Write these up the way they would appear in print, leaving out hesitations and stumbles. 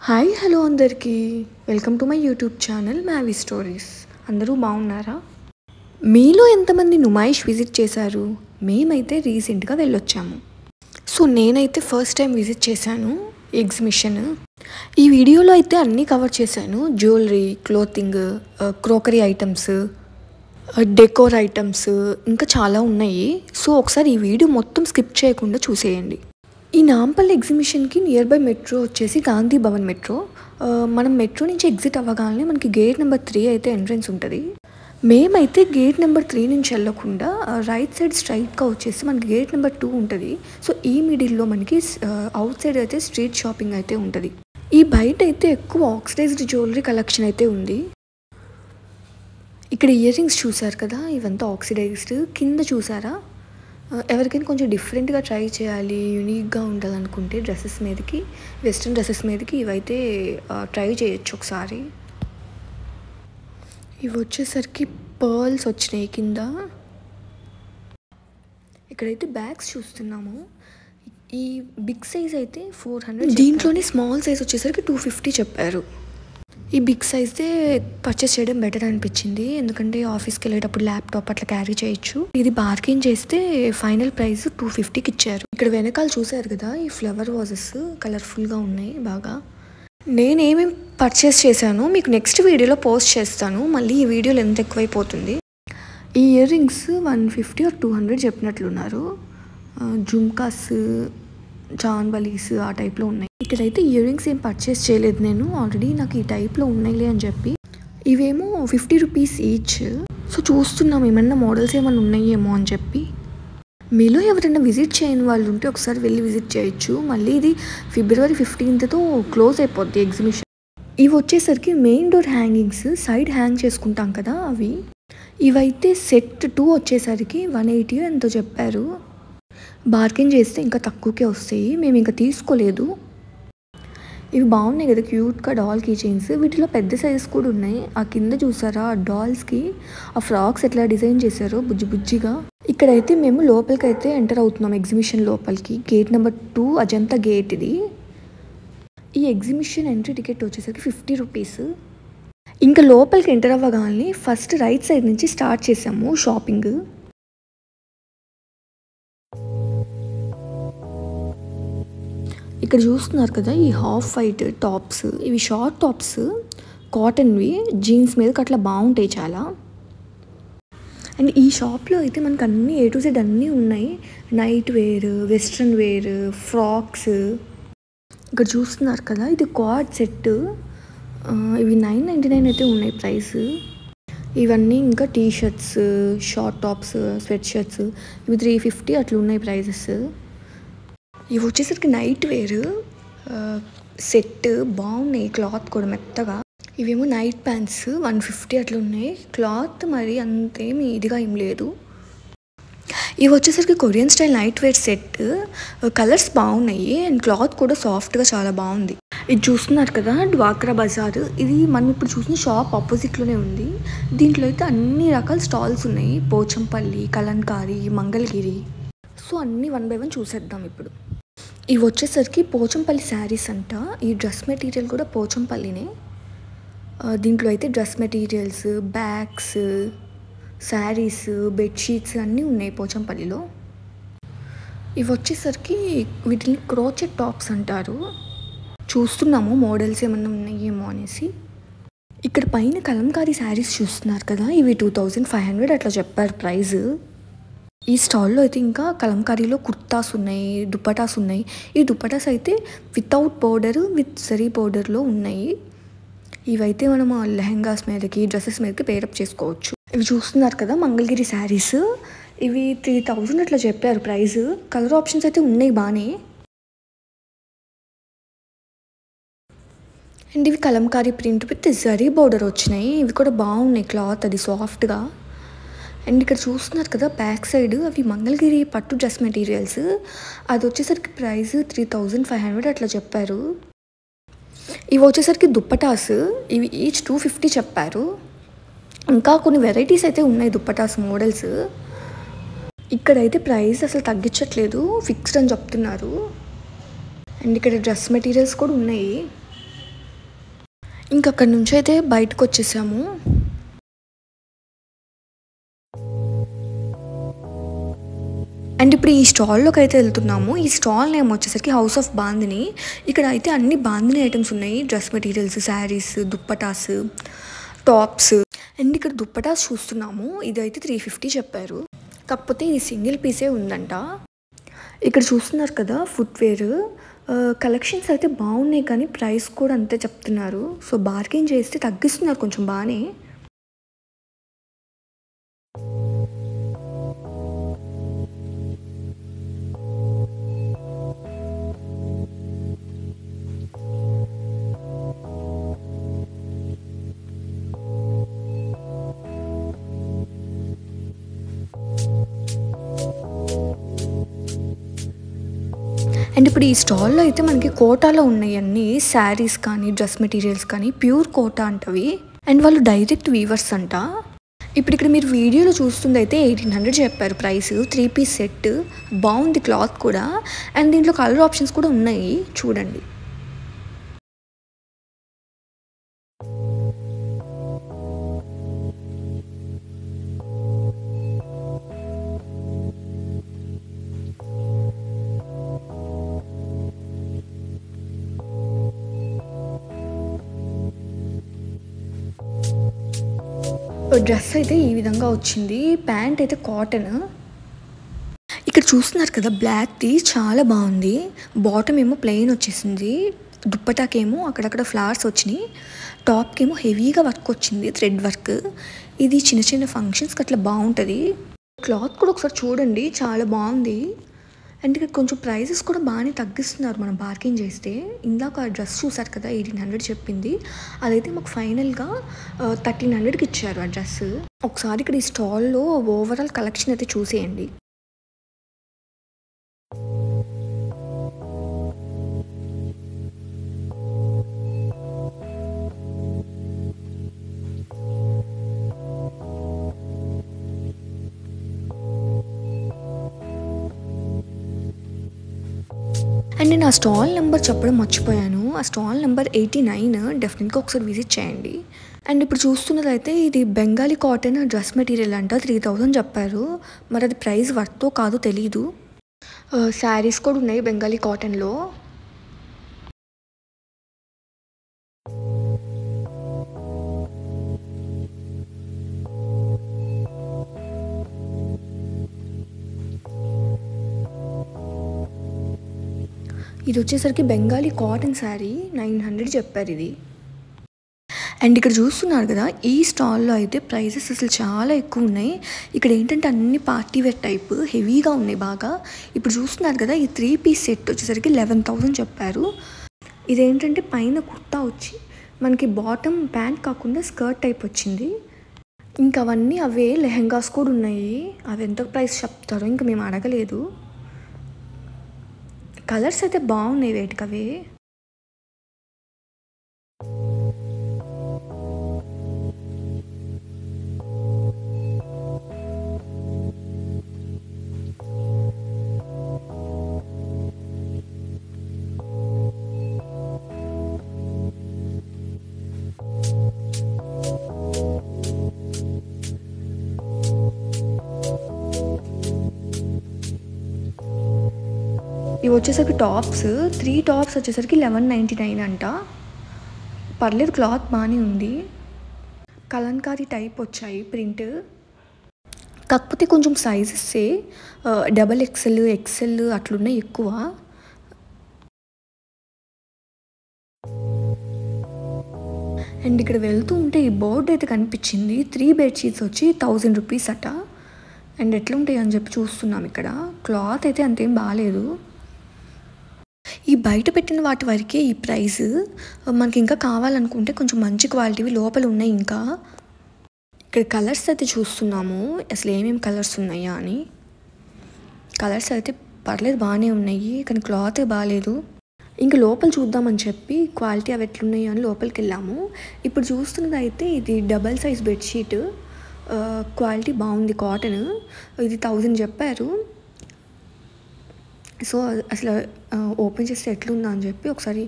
Hi hello అందరికీ welcome to my YouTube channel మ్యావీ stories. అందరూ బాగున్నారా? మీలో ఎంతమంది నుమాయిష్ విజిట్ చేశారు? మేమైతే రీసెంట్గా వెళ్ళొచ్చాము. సో నేనైతే ఫస్ట్ టైం విజిట్ చేశాను ఎగ్జిబిషన్. ఈ వీడియోలో అయితే అన్నీ కవర్ చేశాను. Jewellery, clothing, crockery items, decor items, ఇంకా చాలా ఉన్నాయి. సో ఒకసారి ఈ వీడియో మొత్తం స్కిప్ చేయకుండా చూసేయండి. ఈ నాంపల్లి ఎగ్జిబిషన్కి నియర్ బై మెట్రో వచ్చేసి గాంధీ భవన్ మెట్రో. మనం మెట్రో నుంచి ఎగ్జిట్ అవ్వగానే మనకి గేట్ నెంబర్ 3 అయితే ఎంట్రన్స్ ఉంటుంది. మేమైతే గేట్ నెంబర్ 3 నుంచి వెళ్ళకుండా రైట్ సైడ్ స్ట్రైట్గా వచ్చేసి మనకి గేట్ నెంబర్ 2 ఉంటుంది. సో ఈ మిడిల్లో మనకి అవుట్ సైడ్ అయితే స్ట్రీట్ షాపింగ్ అయితే ఉంటుంది. ఈ బయట అయితే ఎక్కువ ఆక్సిడైజ్డ్ జ్యువెలరీ కలెక్షన్ అయితే ఉంది. ఇక్కడ ఇయర్ రింగ్స్ చూసారు కదా, ఇవంతా ఆక్సిడైజ్డ్. కింద చూసారా, ఎవరికైనా కొంచెం డిఫరెంట్గా ట్రై చేయాలి, యూనిక్గా ఉండాలనుకుంటే డ్రెస్సెస్ మీదకి, వెస్ట్రన్ డ్రెస్సెస్ మీదకి ఇవైతే ట్రై చేయొచ్చు ఒకసారి. ఇవి వచ్చేసరికి పర్ల్స్ వచ్చినాయి కింద. ఇక్కడైతే బ్యాగ్స్ చూస్తున్నాము. ఈ బిగ్ సైజ్ అయితే 400, దీంట్లోనే స్మాల్ సైజ్ వచ్చేసరికి 250 చెప్పారు. ఈ బిగ్ సైజ్దే పర్చేస్ చేయడం బెటర్ అనిపించింది, ఎందుకంటే ఆఫీస్కి వెళ్ళేటప్పుడు ల్యాప్టాప్ అట్లా క్యారీ చేయొచ్చు. ఇది బార్గెన్ చేస్తే ఫైనల్ ప్రైస్ 250కి ఇచ్చారు. ఇక్కడ వెనకాల చూసారు కదా, ఈ ఫ్లవర్ వాజెస్ కలర్ఫుల్గా ఉన్నాయి బాగా. నేనేమేమి పర్చేస్ చేశానో మీకు నెక్స్ట్ వీడియోలో పోస్ట్ చేస్తాను. మళ్ళీ ఈ వీడియోలో ఎంత ఎక్కువైపోతుంది. ఈ ఇయర్ రింగ్స్ 150 or 200 చెప్పినట్లున్నారు. జుమ్కాస్, చాన్బలీస్ ఆ టైప్లో ఉన్నాయి. ఇక్కడైతే ఇయర్ రింగ్స్ ఏం పర్చేస్ చేయలేదు నేను, ఆల్రెడీ నాకు ఈ టైప్లో ఉన్నాయిలే అని చెప్పి. ఇవేమో 50 రూపీస్ ఈచ్. సో చూస్తున్నాం ఏమన్నా మోడల్స్ ఏమన్నా ఉన్నాయేమో అని చెప్పి. మీలో ఎవరైనా విజిట్ చేయని వాళ్ళు ఉంటే ఒకసారి వెళ్ళి విజిట్ చేయొచ్చు. మళ్ళీ ఇది February 15తో క్లోజ్ అయిపోద్ది ఎగ్జిబిషన్. ఇవి వచ్చేసరికి main door hangings, side hang చేసుకుంటాం కదా అవి. ఇవైతే సెట్ 2 వచ్చేసరికి 180 ఎంతో చెప్పారు. బార్గెన్ చేస్తే ఇంకా తక్కువకే వస్తాయి. మేము ఇంకా తీసుకోలేదు. ఇవి బాగున్నాయి కదా, క్యూట్గా డాల్ కీ చైన్స్. వీటిలో పెద్ద సైజెస్ కూడా ఉన్నాయి. ఆ కింద చూసారా, ఆ డాల్స్కి ఆ ఫ్రాక్స్ ఎట్లా డిజైన్ చేశారో బుజ్జి బుజ్జిగా. ఇక్కడైతే మేము లోపలికి అయితే ఎంటర్ అవుతున్నాం ఎగ్జిబిషన్ లోపలికి. గేట్ నెంబర్ 2 అజంతా గేట్ ఇది. ఈ ఎగ్జిబిషన్ ఎంట్రీ టికెట్ వచ్చేసరికి 50 రూపీస్. ఇంకా లోపలికి ఎంటర్ అవ్వగానే ఫస్ట్ రైట్ సైడ్ నుంచి స్టార్ట్ చేసాము షాపింగ్. ఇక్కడ చూస్తున్నారు కదా, ఈ హాఫ్ వైట్ టాప్స్, ఇవి షార్ట్ టాప్స్, కాటన్వి, జీన్స్ మీదకి అట్లా బాగుంటాయి చాలా. అండ్ ఈ షాప్లో అయితే మనకు అన్నీ A to Z అన్నీ ఉన్నాయి. Night wear, western wear, frocks. ఇక్కడ చూస్తున్నారు కదా, ఇది క్వాడ్ సెట్. ఇవి 999 అయితే ఉన్నాయి ప్రైస్. ఇవన్నీ ఇంకా T shirts, short tops, sweat shirts, ఇవి 350 అట్లా ఉన్నాయి ప్రైజెస్. ఇవి వచ్చేసరికి నైట్ వేర్ సెట్ బాగున్నాయి, క్లాత్ కూడా మెత్తగా. ఇవేమో నైట్ ప్యాంట్స్ 150 అట్లా ఉన్నాయి. క్లాత్ మరి అంతేమి ఇదిగా ఏం లేదు. ఇవి వచ్చేసరికి Korean style night wear set. Colours బాగున్నాయి అండ్ క్లాత్ కూడా సాఫ్ట్గా చాలా బాగుంది. ఇది చూస్తున్నారు కదా, డ్వాక్రా బజార్. ఇది మనం ఇప్పుడు చూసిన షాప్ ఆపోజిట్లోనే ఉంది. దీంట్లో అయితే అన్ని రకాల స్టాల్స్ ఉన్నాయి. పోచంపల్లి, కలంకారీ, మంగళగిరి. సో అన్నీ 1 by 1 చూసేద్దాం ఇప్పుడు. ఇవి వచ్చేసరికి పోచంపల్లి శారీస్ అంట. ఈ డ్రెస్ మెటీరియల్ కూడా పోచంపల్లినే. దీంట్లో అయితే dress materials, bags, saris, bedsheets అన్నీ ఉన్నాయి పోచంపల్లిలో. ఇవి వచ్చేసరికి వీటిని క్రోచెట్ టాప్స్ అంటారు. చూస్తున్నాము మోడల్స్ ఏమన్నా ఉన్నాయేమో అనేసి. ఇక్కడ పైన కలంకారీ శారీస్ చూస్తున్నారు కదా, ఇవి 2500 అట్లా చెప్పారు ప్రైస్. ఈ స్టాల్లో అయితే ఇంకా కలంకారీలో కుర్తాస్ ఉన్నాయి, దుపటాస్ ఉన్నాయి. ఈ దుపటాస్ అయితే వితౌట్ బోర్డర్, విత్ జరీ బోర్డర్లో ఉన్నాయి. ఇవైతే మనం లెహెంగాస్ మీదకి, డ్రెస్సెస్ మీదకి పేరప్ చేసుకోవచ్చు. ఇవి చూస్తున్నారు కదా, మంగళగిరి శారీస్. ఇవి 3000 అట్లా చెప్పారు ప్రైస్. కలర్ ఆప్షన్స్ అయితే ఉన్నాయి బాగానే. అండ్ ఇవి Kalamkari print with zari border వచ్చినాయి. ఇవి కూడా బాగున్నాయి, క్లాత్ అది సాఫ్ట్గా. అండ్ ఇక్కడ చూస్తున్నారు కదా బ్యాక్ సైడ్, అవి మంగళగిరి పట్టు డ్రెస్ మెటీరియల్స్. అది వచ్చేసరికి ప్రైస్ 3500 అట్లా చెప్పారు. ఇవి వచ్చేసరికి దుప్పటాస్. ఇవి ఈచ్ 250 చెప్పారు. ఇంకా కొన్ని వెరైటీస్ అయితే ఉన్నాయి దుప్పటాస్ మోడల్స్. ఇక్కడైతే ప్రైస్ అసలు తగ్గించట్లేదు, ఫిక్స్డ్ అని చెప్తున్నారు. అండ్ ఇక్కడ డ్రెస్ మెటీరియల్స్ కూడా ఉన్నాయి. ఇంకా అక్కడి నుంచి అయితే బయటకు వచ్చేసాము. అండ్ ఇప్పుడు ఈ స్టాల్లోకి అయితే వెళ్తున్నాము. ఈ స్టాల్ నేమ్ వచ్చేసరికి హౌస్ ఆఫ్ బాందిని. ఇక్కడ అయితే అన్ని బాందిని ఐటమ్స్ ఉన్నాయి. Dress materials, saris, dupattas, tops. And ఇక్కడ దుప్పటాస్ చూస్తున్నాము. ఇదైతే 350 చెప్పారు. కాకపోతే ఇది సింగిల్ పీసే ఉందంట. ఇక్కడ చూస్తున్నారు కదా ఫుట్వేర్ కలెక్షన్స్ అయితే బాగున్నాయి, కానీ ప్రైస్ కూడా అంతే చెప్తున్నారు. సో బార్గెన్ చేస్తే తగ్గిస్తున్నారు కొంచెం బాగానే. అండ్ ఇప్పుడు ఈ స్టాల్లో అయితే మనకి కోటాలో ఉన్నాయి అన్ని శారీస్ కానీ డ్రెస్ మెటీరియల్స్ కానీ ప్యూర్ కోటా అంటవి. అండ్ వాళ్ళు డైరెక్ట్ వీవర్స్ అంట. ఇప్పుడు ఇక్కడ మీరు వీడియోలో చూస్తుంది అయితే 1800 చెప్పారు ప్రైస్. 3 పీస్ సెట్ బాగుంది, క్లాత్ కూడా. అండ్ దీంట్లో కలర్ ఆప్షన్స్ కూడా ఉన్నాయి చూడండి. డ్రెస్ అయితే ఈ విధంగా వచ్చింది. ప్యాంట్ అయితే కాటన్. ఇక్కడ చూస్తున్నారు కదా బ్లాక్ది చాలా బాగుంది. బాటమ్ ఏమో ప్లెయిన్ వచ్చేసింది. దుప్పటాకేమో అక్కడక్కడ ఫ్లవర్స్ వచ్చినాయి. టాప్కేమో హెవీగా వర్క్ వచ్చింది, థ్రెడ్ వర్క్. ఇది చిన్న చిన్న ఫంక్షన్స్కి అట్లా బాగుంటుంది. క్లాత్ కూడా ఒకసారి చూడండి, చాలా బాగుంది. అండ్ ఇక్కడ కొంచెం ప్రైజెస్ కూడా బాగానే తగ్గిస్తున్నారు మనం బార్గెన్ చేస్తే. ఇందాక డ్రెస్ చూసారు కదా 1800 చెప్పింది, అదైతే మాకు ఫైనల్గా 1300కి ఇచ్చారు ఆ డ్రెస్. ఒకసారి ఇక్కడ ఈ స్టాల్లో ఓవరాల్ కలెక్షన్ అయితే చూసేయండి. అండ్ నేను ఆ స్టాల్ నెంబర్ చెప్పడం మర్చిపోయాను. ఆ స్టాల్ నెంబర్ 89. డెఫినెట్గా ఒకసారి విజిట్ చేయండి. అండ్ ఇప్పుడు చూస్తున్నదైతే ఇది బెంగాలీ కాటన్ డ్రెస్ మెటీరియల్ అంట. 3000 చెప్పారు. మరి అది ప్రైస్ వర్తో కాదో తెలీదు. శారీస్ కూడా ఉన్నాయి బెంగాలీ కాటన్లో. ఇది వచ్చేసరికి బెంగాలీ కాటన్ శారీ 900 చెప్పారు ఇది. అండ్ ఇక్కడ చూస్తున్నారు కదా ఈ స్టాల్లో అయితే ప్రైజెస్ అసలు చాలా ఎక్కువ ఉన్నాయి. ఇక్కడ ఏంటంటే అన్ని పార్టీ వేర్ టైప్ హెవీగా ఉన్నాయి బాగా. ఇప్పుడు చూస్తున్నారు కదా ఈ 3 పీస్ సెట్ వచ్చేసరికి 11,000 చెప్పారు. ఇదేంటంటే పైన కుర్తా వచ్చి మనకి బాటమ్ ప్యాంట్ కాకుండా స్కర్ట్ టైప్ వచ్చింది. ఇంకా అవన్నీ అవే లెహెంగాస్ కూడా ఉన్నాయి. అవి ఎంత ప్రైస్ చెప్తారో ఇంకా మేము అడగలేదు. కలర్స్ అయితే బాగున్నాయి వేటికవే. ఇవి వచ్చేసరికి టాప్స్ 3 టాప్స్ వచ్చేసరికి 1199 అంట. పర్లేదు, క్లాత్ బాగానే ఉంది. కలంకారీ టైప్ వచ్చాయి ప్రింట్. కాకపోతే కొంచెం సైజెస్సే XXL, XL అట్లున్నాయి ఎక్కువ. అండ్ ఇక్కడ వెళ్తూ ఉంటే ఈ బోర్డు అయితే కనిపించింది. 3 బెడ్షీట్స్ వచ్చి 1000 రూపీస్ అట. అండ్ ఎట్లా ఉంటాయి అని చెప్పి చూస్తున్నాం. ఇక్కడ క్లాత్ అయితే అంతేం బాగాలేదు. ఈ బయట పెట్టిన వాటి వరకే ఈ ప్రైస్. మనకి ఇంకా కావాలనుకుంటే కొంచెం మంచి క్వాలిటీవి లోపల ఉన్నాయి. ఇంకా ఇక్కడ కలర్స్ అయితే చూస్తున్నాము అసలు ఏమేమి కలర్స్ ఉన్నాయా అని. కలర్స్ అయితే పర్లేదు బాగానే ఉన్నాయి, కానీ క్లాతే బాగాలేదు. ఇంకా లోపల చూద్దామని చెప్పి క్వాలిటీ అవి ఎట్లున్నాయో అని లోపలికి వెళ్ళాము. ఇప్పుడు చూస్తున్నది అయితే ఇది డబల్ సైజ్ బెడ్షీట్. క్వాలిటీ బాగుంది, కాటన్. ఇది 1000 చెప్పారు. సో అసలు ఓపెన్ చేస్తే ఎట్లుందా అని చెప్పి ఒకసారి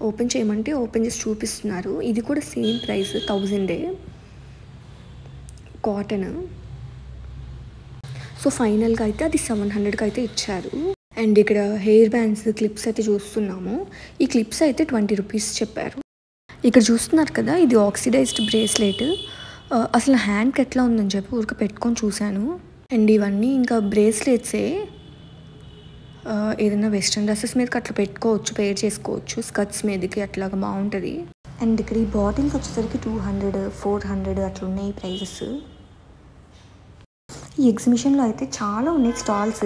ఓపెన్ చేయమంటే ఓపెన్ చేసి చూపిస్తున్నారు. ఇది కూడా సేమ్ ప్రైస్ 1000 కాటన్. సో ఫైనల్గా అయితే అది 700కి అయితే ఇచ్చారు. అండ్ ఇక్కడ హెయిర్ బ్యాండ్స్ క్లిప్స్ అయితే చూస్తున్నాము. ఈ క్లిప్స్ అయితే 20 రూపీస్ చెప్పారు. ఇక్కడ చూస్తున్నారు కదా, ఇది ఆక్సిడైజ్డ్ బ్రేస్లెట్. అసలు హ్యాండ్కి ఎట్లా ఉందని చెప్పి ఊరికి పెట్టుకొని చూశాను. అండ్ ఇవన్నీ ఇంకా బ్రేస్లెట్సే. ఏదైనా వెస్ట్రన్ డ్రెస్సెస్ మీదకి అట్లా పెట్టుకోవచ్చు, పేర్ చేసుకోవచ్చు, స్కర్ట్స్ మీదకి అట్లాగా బాగుంటుంది. అండ్ ఇక్కడ ఈ బాటిల్స్ వచ్చేసరికి 200, 400 అట్లా ఉన్నాయి ప్రైజెస్. ఈ ఎగ్జిబిషన్లో అయితే చాలా ఉన్నాయి స్టాల్స్.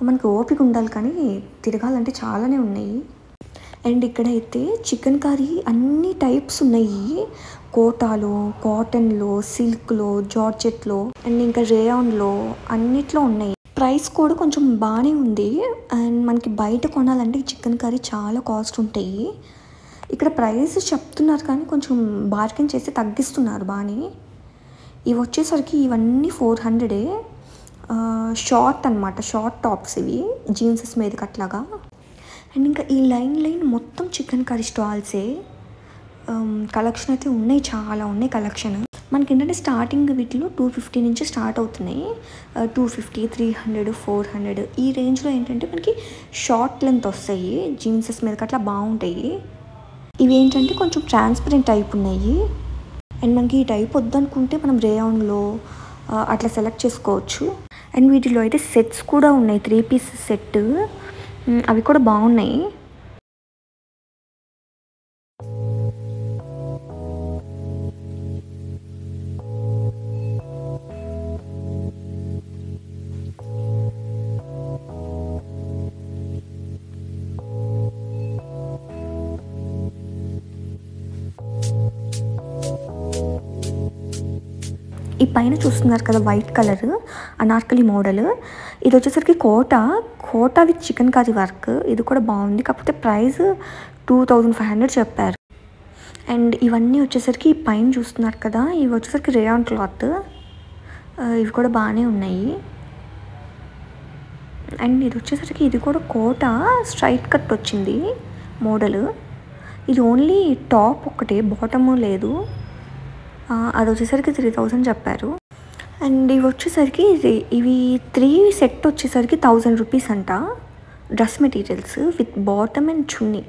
మనకు ఓపిక ఉండాలి కానీ తిరగాలంటే చాలానే ఉన్నాయి. అండ్ ఇక్కడైతే చికెన్ కర్రీ అన్ని టైప్స్ ఉన్నాయి. కోటాలో, కాటన్లో, సిల్క్లో, జార్జెట్లో అండ్ ఇంకా రేయాన్లో అన్నిట్లో ఉన్నాయి. ప్రైస్ కూడా కొంచెం బాగానే ఉంది. అండ్ మనకి బయట కొనాలంటే చికెన్ కర్రీ చాలా కాస్ట్ ఉంటాయి. ఇక్కడ ప్రైస్ చెప్తున్నారు కానీ కొంచెం బార్గెన్ చేసి తగ్గిస్తున్నారు బాగానే. ఇవి వచ్చేసరికి ఇవన్నీ 400. షార్ట్ అనమాట, షార్ట్ టాప్స్ ఇవి జీన్సెస్ మీదకి అట్లాగా. అండ్ ఇంకా ఈ లైన్ మొత్తం చికెన్ కర్రీ స్టాల్సే. కలెక్షన్ అయితే ఉన్నాయి, చాలా ఉన్నాయి కలెక్షన్. మనకి ఏంటంటే స్టార్టింగ్ వీటిలో 250 నుంచి స్టార్ట్ అవుతున్నాయి. 250, 300, 400 ఈ రేంజ్లో ఏంటంటే మనకి షార్ట్ లెంత్ వస్తాయి జీన్సెస్ మీదకి అట్లా బాగుంటాయి. ఇవి ఏంటంటే కొంచెం ట్రాన్స్పరెంట్ టైప్ ఉన్నాయి. అండ్ మనకి ఈ టైప్ వద్దనుకుంటే మనం రేయాన్లో అట్లా సెలెక్ట్ చేసుకోవచ్చు. అండ్ వీటిలో అయితే సెట్స్ కూడా ఉన్నాయి, 3 పీస్ సెట్. అవి కూడా బాగున్నాయి. ఈ పైన చూస్తున్నారు కదా వైట్ కలర్ అనార్కలి మోడల్. ఇది వచ్చేసరికి Kota with chikankari work. ఇది కూడా బాగుంది, కాకపోతే ప్రైస్ 2500 చెప్పారు. అండ్ ఇవన్నీ వచ్చేసరికి ఈ పైన చూస్తున్నారు కదా, ఇవి వచ్చేసరికి రేయాన్ క్లాత్. ఇవి కూడా బాగానే ఉన్నాయి. అండ్ ఇది వచ్చేసరికి ఇది కూడా కోటా స్ట్రైట్ కట్ వచ్చింది మోడల్. ఇది ఓన్లీ టాప్ ఒకటే, బాటమ్ లేదు. అది వచ్చేసరికి 3000 చెప్పారు. అండ్ ఇవి వచ్చేసరికి ఇవి 3 సెట్ వచ్చేసరికి 1000 రూపీస్ అంట. Dress materials with bottom and chunni.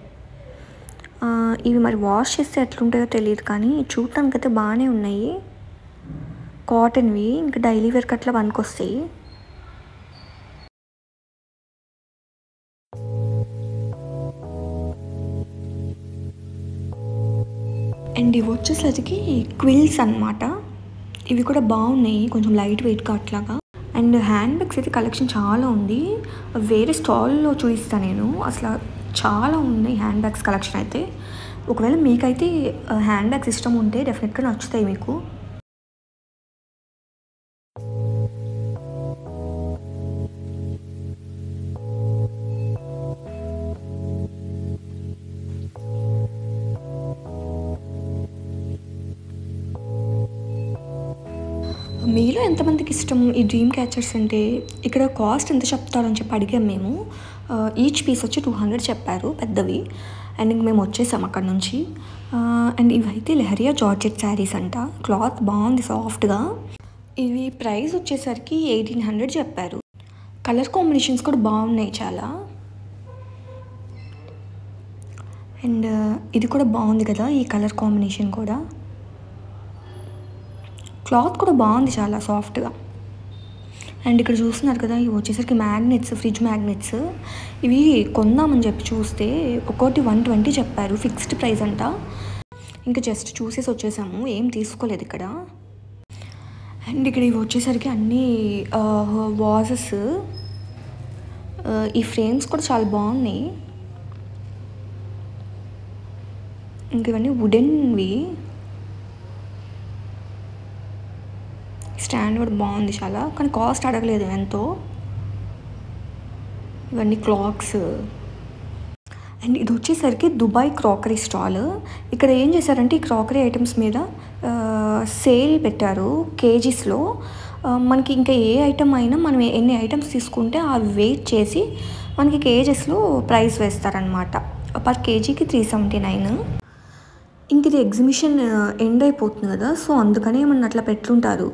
ఇవి మరి వాష్ చేస్తే ఎట్లుంటాయో తెలియదు కానీ చూడటానికైతే బాగానే ఉన్నాయి. కాటన్వి, ఇంకా డైలీ వేర్కి అట్లా పనికొస్తాయి. అండ్ ఇవి వచ్చేసరికి క్విల్స్ అనమాట. ఇవి కూడా బాగున్నాయి, కొంచెం లైట్ వెయిట్గా అట్లాగా. అండ్ హ్యాండ్ బ్యాగ్స్ అయితే కలెక్షన్ చాలా ఉంది. వేరే స్టాల్లో చూపిస్తాను నేను. అసలు చాలా ఉన్నాయి హ్యాండ్ బ్యాగ్స్ కలెక్షన్ అయితే. ఒకవేళ మీకైతే హ్యాండ్ బ్యాగ్స్ ఇష్టం ఉంటే డెఫినెట్గా నచ్చుతాయి మీకు. మీలో ఎంతమందికి ఇష్టం ఈ డ్రీమ్ క్యాచర్స్ అంటే? ఇక్కడ కాస్ట్ ఎంత చెప్తారని చెప్పి అడిగాం మేము. ఈచ్ పీస్ వచ్చి 200 చెప్పారు పెద్దవి. అండ్ ఇంక మేము వచ్చేసాం అక్కడ నుంచి. అండ్ ఇవైతే లెహరియా జార్జెట్ శారీస్ అంట. క్లాత్ బాగుంది, సాఫ్ట్గా. ఇవి ప్రైస్ వచ్చేసరికి 1800 చెప్పారు. కలర్ కాంబినేషన్స్ కూడా బాగున్నాయి చాలా. అండ్ ఇది కూడా బాగుంది కదా, ఈ కలర్ కాంబినేషన్ కూడా. క్లాత్ కూడా బాగుంది, చాలా సాఫ్ట్గా. అండ్ ఇక్కడ చూస్తున్నారు కదా, ఇవి వచ్చేసరికి మ్యాగ్నెట్స్, ఫ్రిడ్జ్ మ్యాగ్నెట్స్. ఇవి కొందామని చెప్పి చూస్తే ఒక్కోటి 120 చెప్పారు, ఫిక్స్డ్ ప్రైస్ అంట. ఇంకా జస్ట్ చూసేసి వచ్చేసాము, ఏం తీసుకోలేదు ఇక్కడ. అండ్ ఇక్కడ ఇవి వచ్చేసరికి అన్నీ వాజెస్. ఈ ఫ్రేమ్స్ కూడా చాలా బాగున్నాయి. ఇంక ఇవన్నీ వుడెన్వి. స్టాండ్ కూడా బాగుంది చాలా, కానీ కాస్ట్ అడగలేదు ఎంతో. ఇవన్నీ క్లాక్స్. అండ్ ఇది వచ్చేసరికి దుబాయ్ క్రాకరీ స్టాల్. ఇక్కడ ఏం చేశారంటే ఈ క్రాకరీ ఐటమ్స్ మీద సేల్ పెట్టారు కేజీస్లో. మనకి ఇంకా ఏ ఐటమ్ అయినా మనం ఎన్ని ఐటమ్స్ తీసుకుంటే అవి వెయిట్ చేసి మనకి కేజెస్లో ప్రైస్ వేస్తారనమాట. పర్ కేజీకి 379. ఇంక ఇది ఎగ్జిబిషన్ ఎండ్ అయిపోతుంది కదా, సో అందుకనే ఏమన్నా అట్లా పెట్టుంటారు.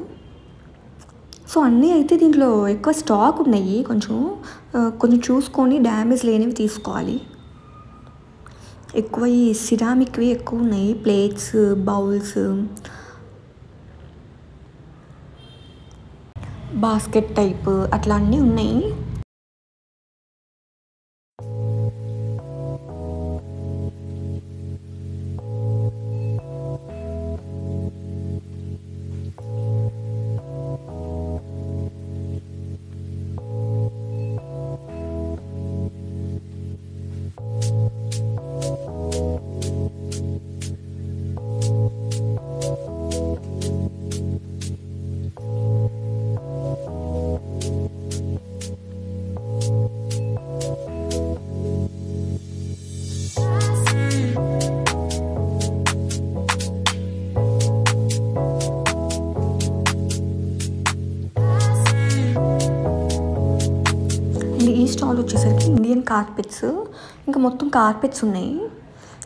సో అన్నీ అయితే దీంట్లో ఎక్కువ స్టాక్ ఉన్నాయి, కొంచెం చూసుకొని డ్యామేజ్ లేనివి తీసుకోవాలి. ఎక్కువ ఈ సిరామిక్వి ఎక్కువ ఉన్నాయి, ప్లేట్స్, బౌల్స్, బాస్కెట్ టైప్ అట్లా అన్నీ ఉన్నాయి. ఈ స్టాల్ వచ్చేసరికి ఇండియన్ కార్పెట్స్, ఇంకా మొత్తం కార్పెట్స్ ఉన్నాయి.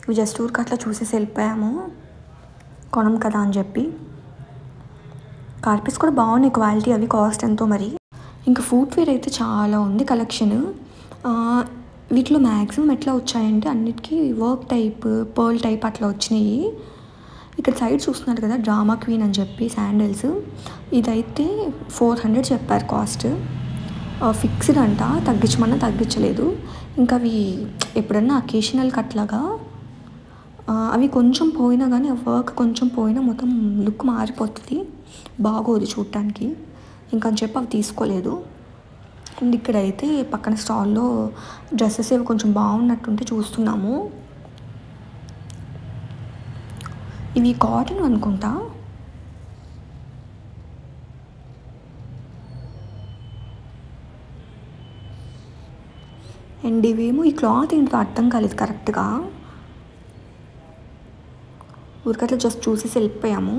ఇవి జస్ట్ ఊరికి అట్లా చూసేసి వెళ్ళిపోయాము, కొనం కదా అని చెప్పి. కార్పెట్స్ కూడా బాగున్నాయి క్వాలిటీ, అవి కాస్ట్ ఎంతో మరి. ఇంకా ఫుట్వేర్ అయితే చాలా ఉంది కలెక్షన్. వీటిలో మ్యాక్సిమం ఎట్లా వచ్చాయంటే అన్నిటికీ వర్క్ టైప్, పర్ల్ టైప్ అట్లా వచ్చినాయి. ఇక్కడ సైడ్ చూస్తున్నారు కదా, డ్రామా క్వీన్ అని చెప్పి శాండిల్స్, ఇదైతే 400 చెప్పారు కాస్ట్. ఫిక్స్డ్ అంట, తగ్గించమన్నా తగ్గించలేదు. ఇంకా అవి ఎప్పుడన్నా అకేషనల్కి అట్లాగా అవి కొంచెం పోయినా కానీ, ఆ వర్క్ కొంచెం పోయినా మొత్తం లుక్ మారిపోతుంది, బాగోదు చూడటానికి. ఇంకని చెప్పి అవి తీసుకోలేదు. అండ్ ఇక్కడైతే పక్కన స్టాల్లో డ్రెస్సెస్ ఏవి కొంచెం బాగున్నట్టుంటే చూస్తున్నాము. ఇవి కాటన్ అనుకుంటా. అండ్ ఇవేమో ఈ క్లాత్ ఏంటో అర్థం కాలేదు కరెక్ట్గా, ఊరికట్లా జస్ట్ చూసేసి వెళ్ళిపోయాము.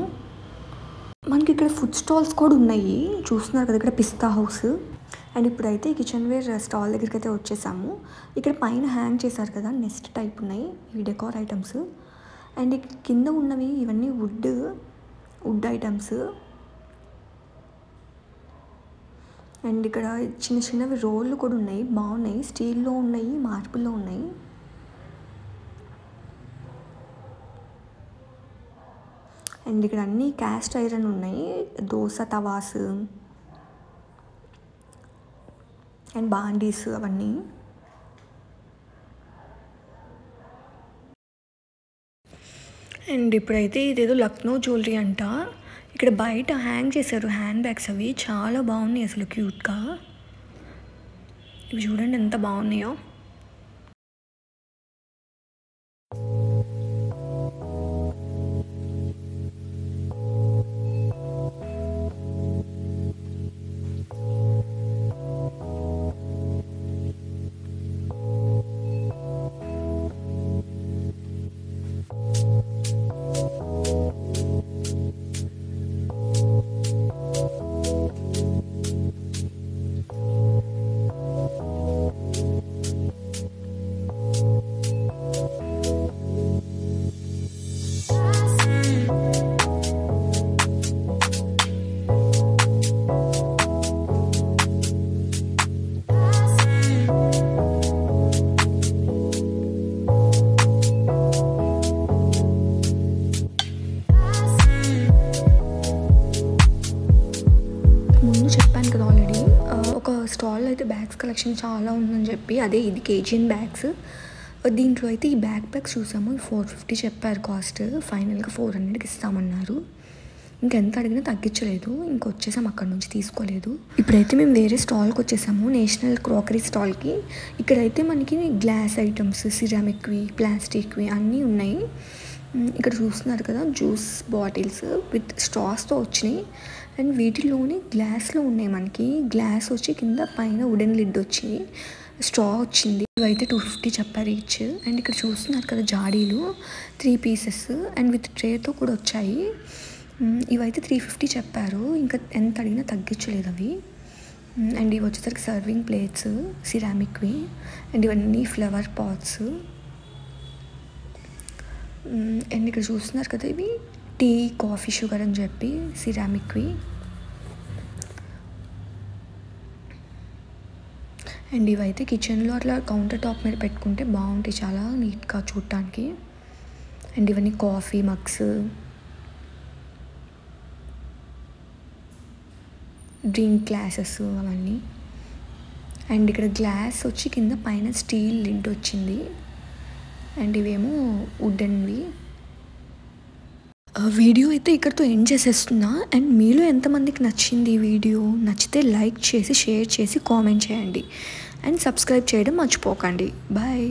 మనకి ఇక్కడ ఫుడ్ స్టాల్స్ కూడా ఉన్నాయి, చూస్తున్నారు కదా, ఇక్కడ పిస్తా హౌస్. అండ్ ఇప్పుడైతే కిచెన్ వేర్ స్టాల్ దగ్గరికి అయితే వచ్చేసాము. ఇక్కడ పైన హ్యాంగ్ చేశారు కదా, నెస్ట్ టైప్ ఉన్నాయి ఇవి డెకార్ ఐటమ్స్. అండ్ కింద ఉన్నవి ఇవన్నీ వుడ్ ఐటమ్స్. అండ్ ఇక్కడ చిన్న చిన్నవి రోళ్ళు కూడా ఉన్నాయి, బాగున్నాయి, స్టీల్లో ఉన్నాయి, మార్బుల్లో ఉన్నాయి. అండ్ ఇక్కడ అన్నీ క్యాస్ట్ ఐరన్ ఉన్నాయి, దోశ తవాస్ అండ్ బాండీస్ అవన్నీ. అండ్ ఇప్పుడైతే ఇదేదో లక్నో జ్యువెలరీ అంట. ఇక్కడ బయట హ్యాంగ్ చేశారు హ్యాండ్ బ్యాగ్స్, అవి చాలా బాగున్నాయి అసలు క్యూట్గా. ఇవి చూడండి ఎంత బాగున్నాయో. స్టాల్లో అయితే బ్యాగ్స్ కలెక్షన్ చాలా ఉందని చెప్పి, అదే ఇది కేజీఎన్ బ్యాగ్స్. దీంట్లో అయితే ఈ బ్యాగ్స్ చూసాము, 450 చెప్పారు కాస్ట్. ఫైనల్గా 400కి ఇస్తామన్నారు. ఇంకెంత అడిగినా తగ్గించలేదు, ఇంకొచ్చేసాం అక్కడ నుంచి, తీసుకోలేదు. ఇప్పుడైతే మేము వేరే స్టాల్కి వచ్చేసాము, నేషనల్ క్రాకరీ స్టాల్కి. ఇక్కడైతే మనకి గ్లాస్ ఐటమ్స్, సిరామిక్వి, ప్లాస్టిక్వి అన్నీ ఉన్నాయి. ఇక్కడ చూస్తున్నారు కదా, జ్యూస్ బాటిల్స్ విత్ స్ట్రాస్తో వచ్చినాయి. అండ్ వీటిలోనే గ్లాస్లో ఉన్నాయి. మనకి గ్లాస్ వచ్చి కింద పైన వుడెన్ లిడ్ వచ్చి స్ట్రా వచ్చింది. ఇవైతే 250 చెప్పారు ఈచ్. అండ్ ఇక్కడ చూస్తున్నారు కదా జాడీలు, 3 పీసెస్ అండ్ విత్ ట్రేతో కూడా వచ్చాయి. ఇవైతే 350 చెప్పారు, ఇంకా ఎంత అడిగినా తగ్గించలేదు అవి. అండ్ ఇవి వచ్చేసరికి సర్వింగ్ ప్లేట్స్ సిరామిక్వి. అండ్ ఇవన్నీ ఫ్లవర్ పాట్స్. అండ్ ఇక్కడ చూస్తున్నారు కదా, ఇవి టీ, కాఫీ, షుగర్ అని చెప్పి సిరామిక్వి. అండ్ ఇవైతే కిచెన్లో అట్లా కౌంటర్ టాప్ మీద పెట్టుకుంటే బాగుంటాయి, చాలా నీట్గా చూడటానికి. అండ్ ఇవన్నీ కాఫీ మగ్స్, డ్రింక్ గ్లాసెస్ అవన్నీ. అండ్ ఇక్కడ గ్లాస్ వచ్చి కింద పైన స్టీల్ లిడ్ వచ్చింది. అండ్ ఇవేమో వుడెన్వి. వీడియో అయితే ఇక్కడితో ఎండ్ చేసేస్తున్నా. అండ్ మీలో ఎంతమందికి నచ్చింది ఈ వీడియో? నచ్చితే లైక్ చేసి, షేర్ చేసి, కామెంట్ చేయండి. అండ్ సబ్స్క్రైబ్ చేయడం మర్చిపోకండి. బాయ్.